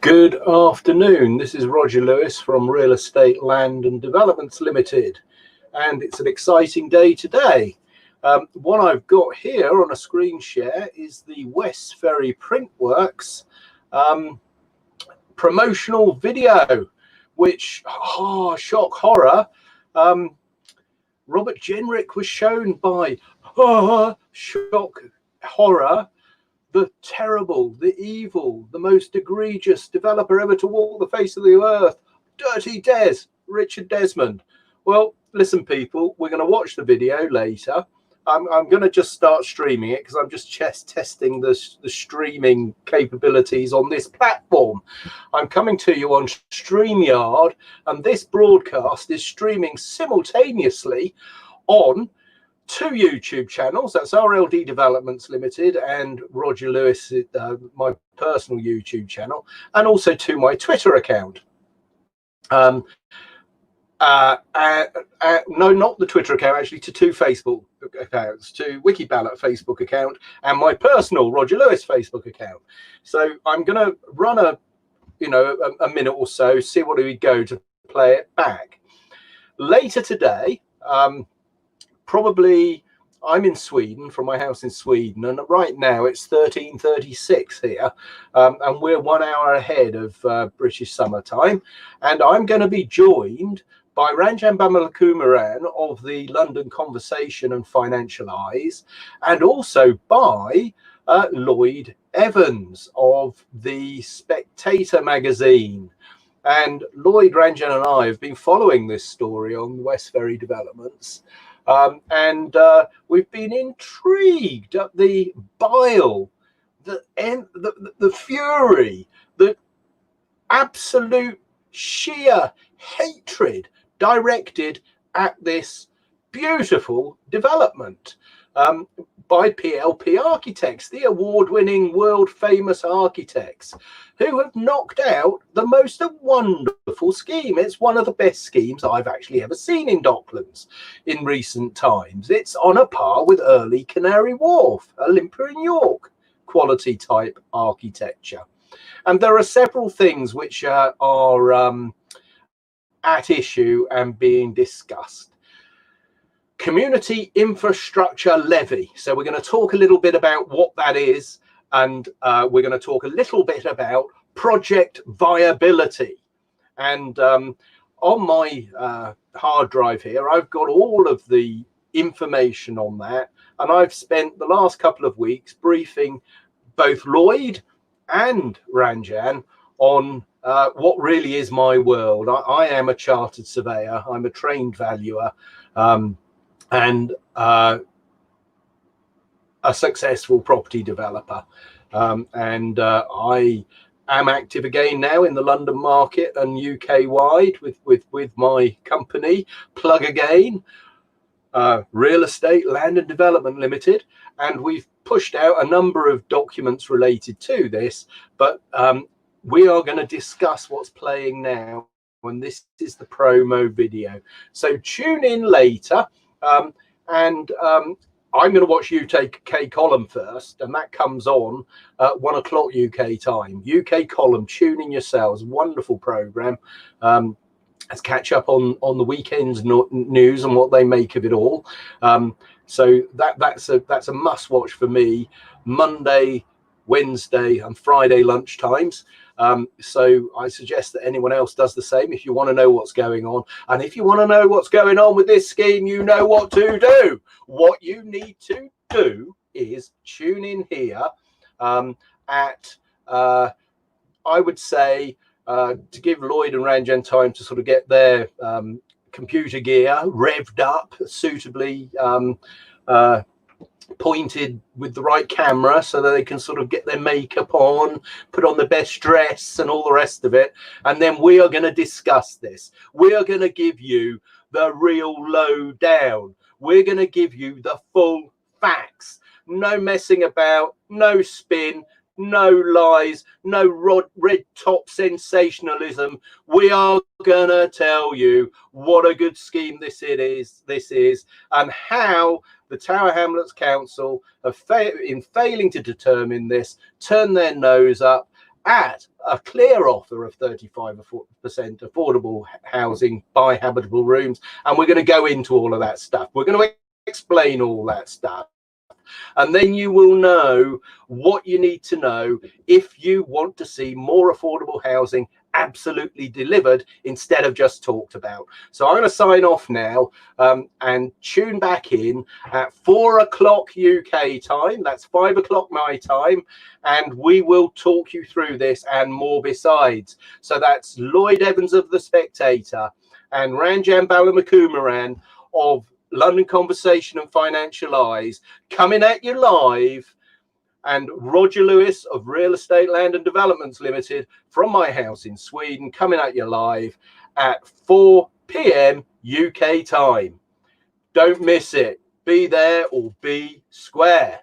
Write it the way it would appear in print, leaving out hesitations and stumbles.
Good afternoon. This is Roger Lewis from Real Estate Land and Developments Limited, and it's an exciting day today. What I've got here on a screen share is the West Ferry Printworks promotional video, which, shock horror, Robert Jenrick was shown by shock horror, the terrible, the evil, the most egregious developer ever to walk the face of the earth, Dirty Des, Richard Desmond. Well, listen, people, we're going to watch the video later. I'm going to just start streaming it because I'm just testing the streaming capabilities on this platform. I'm coming to you on StreamYard, and this broadcast is streaming simultaneously on two YouTube channels. That's RLD Developments Limited and Roger Lewis, my personal YouTube channel, and also to my Twitter account. No, not the Twitter account, actually, to two Facebook accounts, to Wikiballot Facebook account and my personal Roger Lewis Facebook account. So I'm going to run a minute or so, see what we go to play it back. Later today, probably I'm in Sweden, from my house in Sweden, and right now it's 13:36 here, and we're 1 hour ahead of British summertime, and I'm going to be joined by Ranjan Bamalakumaran of the London Conversation and Financial Eyes, and also by Lloyd Evans of the Spectator magazine. And Lloyd, Ranjan and I have been following this story on West Ferry Developments. And we've been intrigued at the bile, the fury, the absolute sheer hatred directed at this beautiful development by PLP Architects, the award-winning, world-famous architects who have knocked out the most wonderful scheme. It's one of the best schemes I've actually ever seen in Docklands in recent times. It's on a par with early Canary Wharf, Olympia in York quality type architecture. And there are several things which are at issue and being discussed. Community infrastructure levy. So we're going to talk a little bit about what that is, and we're going to talk a little bit about project viability. And on my hard drive here, I've got all of the information on that, and I've spent the last couple of weeks briefing both Lloyd and Ranjan on what really is my world. I am a chartered surveyor. I'm a trained valuer. And a successful property developer, and I am active again now in the London market and UK wide with my company Plug Again, Real Estate Land and Development Limited, and we've pushed out a number of documents related to this, but we are going to discuss what's playing now, and this is the promo video. So tune in later. I'm going to watch UK Column first, and that comes on at 1 o'clock UK time. UK Column, tune in yourselves. Wonderful program. Let's catch up on the weekend's news and what they make of it all. So that's a must watch for me. Monday, Wednesday, and Friday lunchtimes. So I suggest that anyone else does the same if you want to know what's going on. And if you want to know what's going on with this scheme, you know what to do. What you need to do is tune in here at, I would say, to give Lloyd and Ranjan time to sort of get their computer gear revved up, suitably pointed with the right camera so that they can sort of get their makeup on, put on the best dress and all the rest of it. And then we are going to discuss this. We are going to give you the real lowdown. We're going to give you the full facts. No messing about, no spin, no lies, no red top sensationalism. We are going to tell you what a good scheme this is, and how the Tower Hamlets Council have in failing to determine this, turned their nose up at a clear offer of 35% affordable housing by Habitable Rooms. And we're going to go into all of that stuff. We're going to explain all that stuff. And then you will know what you need to know if you want to see more affordable housing absolutely delivered instead of just talked about. So I'm going to sign off now and tune back in at 4 o'clock UK time. That's 5 o'clock my time. And we will talk you through this and more besides. So that's Lloyd Evans of The Spectator and Ranjan Balamakumaran of London Conversation and Financial Eyes coming at you live, and Roger Lewis of Real Estate Land and Developments Limited from my house in Sweden coming at you live at 4 p.m. UK time. Don't miss it. Be there or be square.